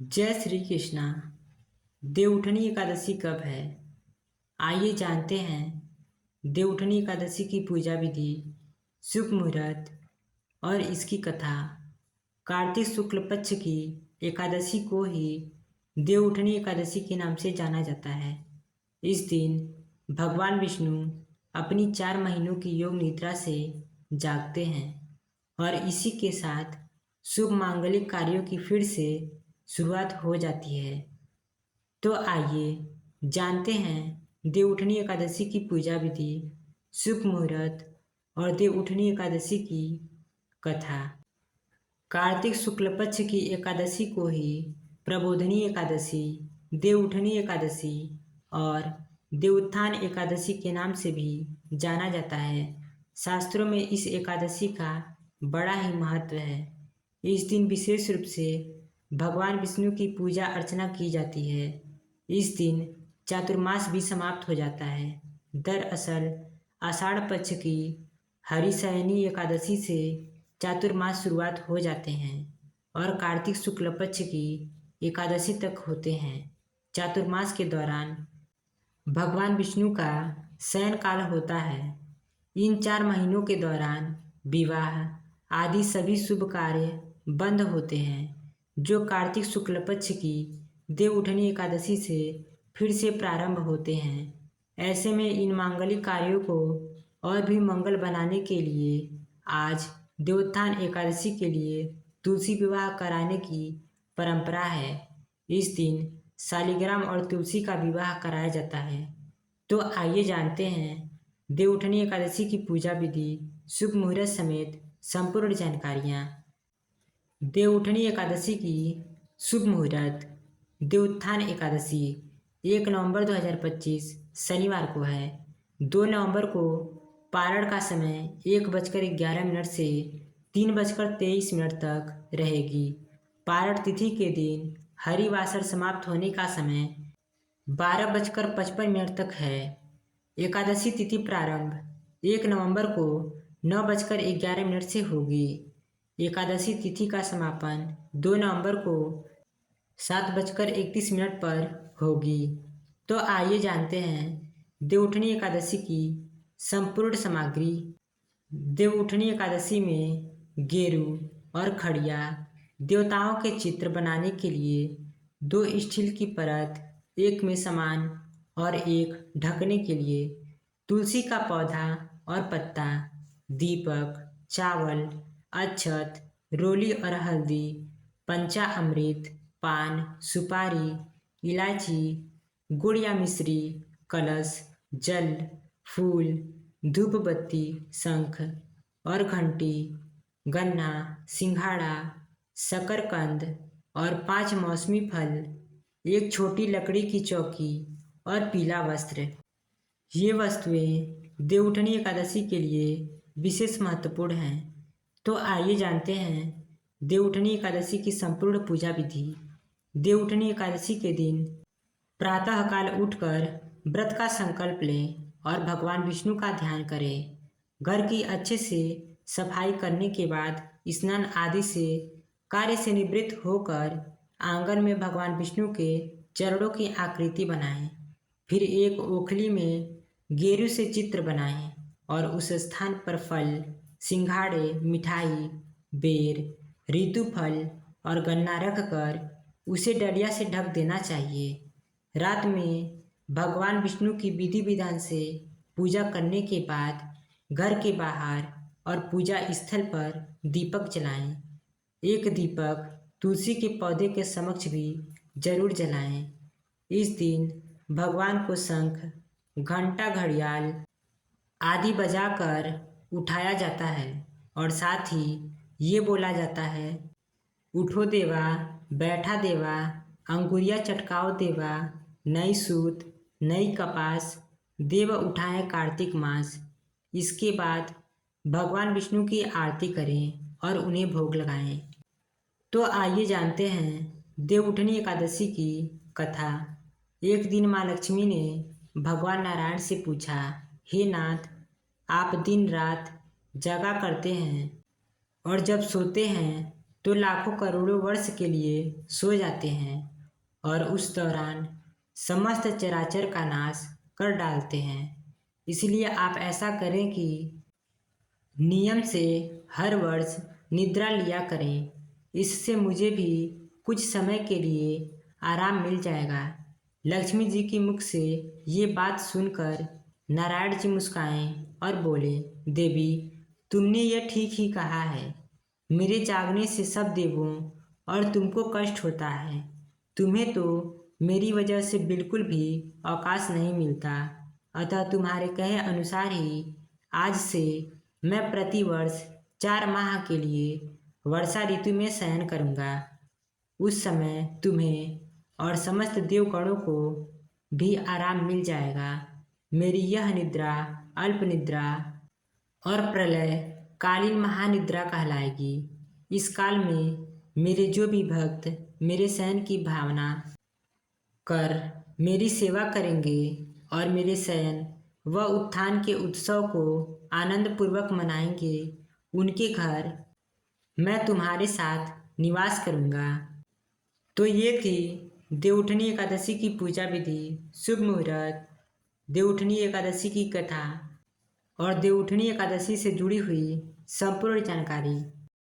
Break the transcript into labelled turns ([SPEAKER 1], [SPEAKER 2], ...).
[SPEAKER 1] जय श्री कृष्णा। देवउठनी एकादशी कब है? आइए जानते हैं देवउठनी एकादशी की पूजा विधि, शुभ मुहूर्त और इसकी कथा। कार्तिक शुक्ल पक्ष की एकादशी को ही देवउठनी एकादशी के नाम से जाना जाता है। इस दिन भगवान विष्णु अपनी 4 महीनों की योग निद्रा से जागते हैं और इसी के साथ शुभ मांगलिक कार्यों की फिर से शुरुआत हो जाती है। तो आइए जानते हैं देवउठनी एकादशी की पूजा विधि, शुभ मुहूर्त और देवउठनी एकादशी की कथा। कार्तिक शुक्ल पक्ष की एकादशी को ही प्रबोधनी एकादशी, देवउठनी एकादशी और देवोत्थान एकादशी के नाम से भी जाना जाता है। शास्त्रों में इस एकादशी का बड़ा ही महत्व है। इस दिन विशेष रूप से भगवान विष्णु की पूजा अर्चना की जाती है। इस दिन चातुर्मास भी समाप्त हो जाता है। दरअसल आषाढ़ पक्ष की हरिशयनी एकादशी से चातुर्मास शुरुआत हो जाते हैं और कार्तिक शुक्ल पक्ष की एकादशी तक होते हैं। चातुर्मास के दौरान भगवान विष्णु का शयन काल होता है। इन 4 महीनों के दौरान विवाह आदि सभी शुभ कार्य बंद होते हैं, जो कार्तिक शुक्ल पक्ष की देवउठनी एकादशी से फिर से प्रारंभ होते हैं। ऐसे में इन मांगलिक कार्यों को और भी मंगल बनाने के लिए आज देवोत्थान एकादशी के लिए तुलसी विवाह कराने की परंपरा है। इस दिन शालिग्राम और तुलसी का विवाह कराया जाता है। तो आइए जानते हैं देवउठनी एकादशी की पूजा विधि, शुभ मुहूर्त समेत संपूर्ण जानकारियाँ। देवउठनी एकादशी की शुभ मुहूर्त। देवोत्थान एकादशी 1 नवंबर 2025 शनिवार को है। 2 नवंबर को पारण का समय 1:11 से 3:23 तक रहेगी। पारण तिथि के दिन हरिवासर समाप्त होने का समय 12:55 तक है। एकादशी तिथि प्रारंभ 1 नवंबर को 9:11 से होगी। एकादशी तिथि का समापन 2 नवंबर को 7:31 पर होगी। तो आइए जानते हैं देवउठनी एकादशी की संपूर्ण सामग्री। देवउठनी एकादशी में गेरू और खड़िया देवताओं के चित्र बनाने के लिए 2 स्टील की परत, एक में समान और एक ढकने के लिए, तुलसी का पौधा और पत्ता, दीपक, चावल, अक्षत, रोली और हल्दी, पंचामृत, पान, सुपारी, इलायची, गुड़ या मिश्री, कलश, जल, फूल, धूप बत्ती, शंख और घंटी, गन्ना, सिंघाड़ा, शकरकंद और 5 मौसमी फल, एक छोटी लकड़ी की चौकी और पीला वस्त्र। ये वस्तुएं देवउठनी एकादशी के लिए विशेष महत्वपूर्ण हैं। तो आइए जानते हैं देवउठनी एकादशी की संपूर्ण पूजा विधि। देवउठनी एकादशी के दिन प्रातःकाल उठकर व्रत का संकल्प लें और भगवान विष्णु का ध्यान करें। घर की अच्छे से सफाई करने के बाद स्नान आदि से कार्य से निवृत्त होकर आंगन में भगवान विष्णु के चरणों की आकृति बनाएं। फिर एक ओखली में गेरू से चित्र बनाएं और उस स्थान पर फल, सिंघाड़े, मिठाई, बेर, ऋतु फल और गन्ना रखकर उसे डलिया से ढक देना चाहिए। रात में भगवान विष्णु की विधि विधान से पूजा करने के बाद घर के बाहर और पूजा स्थल पर दीपक जलाएं। एक दीपक तुलसी के पौधे के समक्ष भी जरूर जलाएं। इस दिन भगवान को शंख, घंटा, घड़ियाल आदि बजाकर उठाया जाता है और साथ ही ये बोला जाता है, उठो देवा, बैठा देवा, अंगुरिया चटकाओ देवा, नई सूत, नई कपास, देव उठाए कार्तिक मास। इसके बाद भगवान विष्णु की आरती करें और उन्हें भोग लगाएं। तो आइए जानते हैं देवउठनी एकादशी की कथा। एक दिन माँ लक्ष्मी ने भगवान नारायण से पूछा, हे नाथ, आप दिन रात जगा करते हैं और जब सोते हैं तो लाखों करोड़ों वर्ष के लिए सो जाते हैं और उस दौरान समस्त चराचर का नाश कर डालते हैं। इसलिए आप ऐसा करें कि नियम से हर वर्ष निद्रा लिया करें। इससे मुझे भी कुछ समय के लिए आराम मिल जाएगा। लक्ष्मी जी की मुख से ये बात सुनकर नारायण जी मुस्काए और बोले, देवी, तुमने यह ठीक ही कहा है। मेरे जागने से सब देवों और तुमको कष्ट होता है। तुम्हें तो मेरी वजह से बिल्कुल भी अवकाश नहीं मिलता। अतः तुम्हारे कहे अनुसार ही आज से मैं प्रतिवर्ष 4 माह के लिए वर्षा ऋतु में शयन करूँगा। उस समय तुम्हें और समस्त देवगणों को भी आराम मिल जाएगा। मेरी यह निद्रा अल्प निद्रा और प्रलय कालीन महानिद्रा कहलाएगी। इस काल में मेरे जो भी भक्त मेरे शयन की भावना कर मेरी सेवा करेंगे और मेरे शयन व उत्थान के उत्सव को आनंद पूर्वक मनाएंगे, उनके घर मैं तुम्हारे साथ निवास करूँगा। तो ये थी देवउठनी एकादशी की पूजा विधि, शुभ मुहूर्त, देवउठनी एकादशी की कथा और देवउठनी एकादशी से जुड़ी हुई संपूर्ण जानकारी।